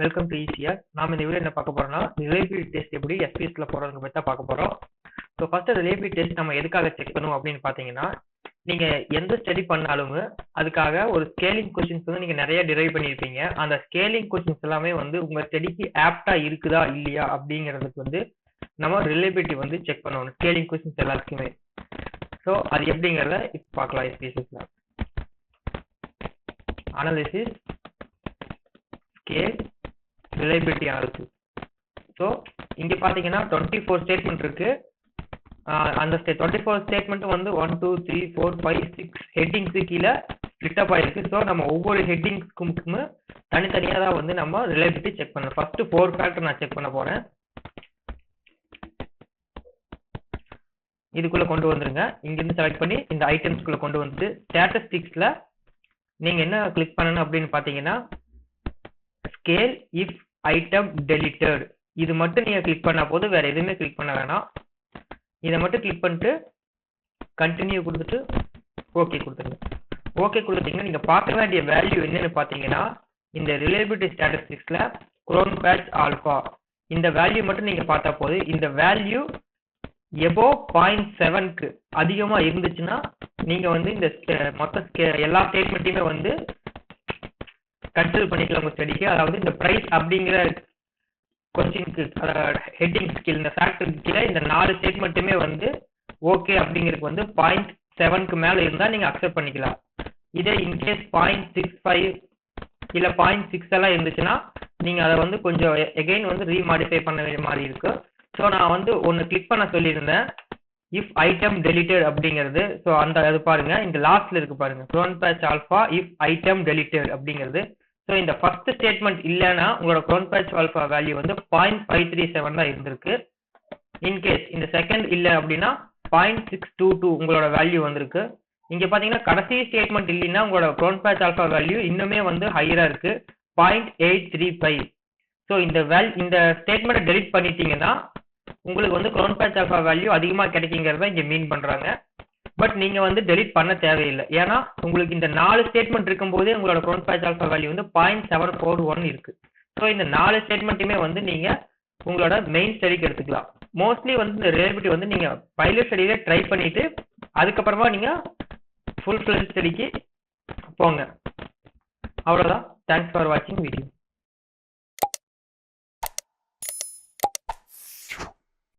Welcome to easier. நாம இந்த video என்ன பார்க்க போறோம்னா ரிலேபிலிட்டி டெஸ்ட் எப்படி எஸ்பிஎஸ்ல போறதுங்க பத்தி தான் பார்க்க போறோம். ஸோ ஃபர்ஸ்ட் ரிலேபிலிட்டி டெஸ்ட் நம்ம எதுக்காக செக் பண்ணுவோம் அப்படின்னு பார்த்தீங்கன்னா, நீங்க எந்த ஸ்டடி பண்ணாலும் அதுக்காக ஒரு ஸ்கேலிங் கொஸ்டின்ஸ் வந்து நீங்க நிறைய டிரைவ் பண்ணியிருப்பீங்க. அந்த ஸ்கேலிங் கொஸ்டின்ஸ் எல்லாமே வந்து உங்க ஸ்டடிக்கு ஆப்டா இருக்குதா இல்லையா அப்படிங்கிறதுக்கு வந்து நம்ம ரிலேபிலிட்டி வந்து செக் பண்ணணும், ஸ்கேலிங் கொஸ்டின்ஸ் எல்லாத்துக்குமே. ஸோ அது எப்படிங்கிறத இப்போ பார்க்கலாம். எஸ்பிஎஸ்ல analysis scale reliability analysis. So இங்க பாத்தீங்கன்னா 24 ஸ்டேட்மெண்ட் இருக்கு. அந்த 24 ஸ்டேட்மெண்ட் வந்து 1 2 3 4 5 6 ஹெட்டிங்ஸ் கீழே ஸ்பிளிட் அப் ஆயிருக்கு. ஸோ நம்ம ஒவ்வொரு ஹெட்டிங்ஸ்க்கும் தனித்தனியா தான் வந்து நம்ம ரிலையபிலிட்டி செக் பண்ணணும். ஃபர்ஸ்ட் 4 ஃபேக்டர் நான் செக் பண்ண போறேன். இதுக்குள்ள கொண்டு வந்துருங்க. இங்கிருந்து செலக்ட் பண்ணி இந்த ஐட்டம்ஸ்குள்ள கொண்டு வந்து ஸ்டாட்டிஸ்டிக்ஸ்ல நீங்க என்ன கிளிக் பண்ணணும் அப்படின்னு பாத்தீங்கன்னா, ஸ்கேல் இஃப் ஐட்டம் டெலிட்டட், இது மட்டும் நீங்க கிளிக் பண்ணா போதும், வேற எதுவுமே கிளிக் பண்ண வேணாம். இதை மட்டும் கிளிக் பண்ணிட்டு கண்டினியூ கொடுத்துட்டு ஓகே கொடுத்துருங்க. ஓகே கொடுத்தீங்கன்னா நீங்க பார்க்க வேண்டிய வேல்யூ என்னன்னு பாத்தீங்கன்னா, இந்த ரிலையபிலிட்டி ஸ்டாட்டிஸ்டிக்ஸ்ல குரோன் பேட்ச் ஆல்பா இந்த வேல்யூ மட்டும் நீங்க பார்த்தா போதும். இந்த வேல்யூ எபோவ் 0.7க்கு அதிகமா இருந்துச்சுன்னா நீங்க வந்து இந்த மொத்த எல்லா ஸ்டேட்மெண்ட்டையுமே வந்து கன்சிடர் பண்ணிக்கலாம் உங்க ஸ்டடிக்கு. அதாவது இந்த பிரைஸ் அப்படிங்கிற கொஸ்டினுக்கு ஹெட்டிங்ஸ் கீழே இந்த ஃபேக்டருக்கு கீழே இந்த 4 ஸ்டேட்மெண்ட்டுமே வந்து ஓகே அப்படிங்கிறதுக்கு வந்து 0.7க்கு மேல இருந்தா நீங்க அக்செப்ட் பண்ணிக்கலாம். இதே இன்கேஸ் 0.65 இல்ல 0.6 எல்லாம் இருந்துச்சுன்னா நீங்க அதை வந்து கொஞ்சம் எகைன் வந்து ரீமாடிஃபை பண்ண வேண்டிய மாதிரி இருக்கு. ஸோ நான் வந்து ஒன்னு கிளிக் பண்ண சொல்லியிருந்தேன், இஃப் ஐட்டம் டெலிட்டட் அப்படிங்கிறது. ஸோ அந்த அது பாருங்க, இந்த லாஸ்ட்ல இருக்கு பாருங்க, cron batch alpha if item deleted அப்படிங்கிறது. ஸோ இந்த ஃபர்ஸ்ட் ஸ்டேட்மெண்ட் இல்லைன்னா உங்களோட குரோன் பேட்ச் ஆல்பா வேல்யூ வந்து 0.537 தான் இருந்திருக்கு. இன்கேஸ் இந்த செகண்ட் இல்லை அப்படின்னா 0.622 உங்களோட வேல்யூ வந்திருக்கு. இங்க பாத்தீங்கன்னா கடைசி ஸ்டேட்மெண்ட் இல்லைன்னா உங்களோட குரோன் பேட்ச் ஆல்பா வேல்யூ இன்னுமே வந்து ஹையரா இருக்கு, 0.835. ஸோ இந்த ஸ்டேட்மெண்ட்டை டெலிட் பண்ணிட்டீங்கன்னா உங்களுக்கு வந்து குரோன் பேட்ச் ஆல்பா வேல்யூ அதிகமா கிடைக்குங்கிறத இங்க மீன் பண்றாங்க. பட் நீங்க வந்து டெலிட் பண்ண தேவையில்லை, ஏன்னா உங்களுக்கு இந்த 4 ஸ்டேட்மெண்ட் இருக்கும் போதே உங்களோட குரோன் பேட்ச் ஆல்பா வேல்யூ வந்து 0.741 இருக்கு. ஸோ இந்த 4 ஸ்டேட்மெண்ட்டுமே வந்து நீங்க உங்களோட மெயின் ஸ்டடிக்கு எடுத்துக்கலாம். மோஸ்ட்லி வந்து இந்த ரிலேபிலிட்டி வந்து நீங்க பைலட் ஸ்டடியில ட்ரை பண்ணிட்டு அதுக்கப்புறமா நீங்க ஃபுல் ஃபிளெஜ் ஸ்டடிக்கு போங்க. அவ்வளவுதான். தேங்க்ஸ் ஃபார் வாட்சிங் வீடியோ.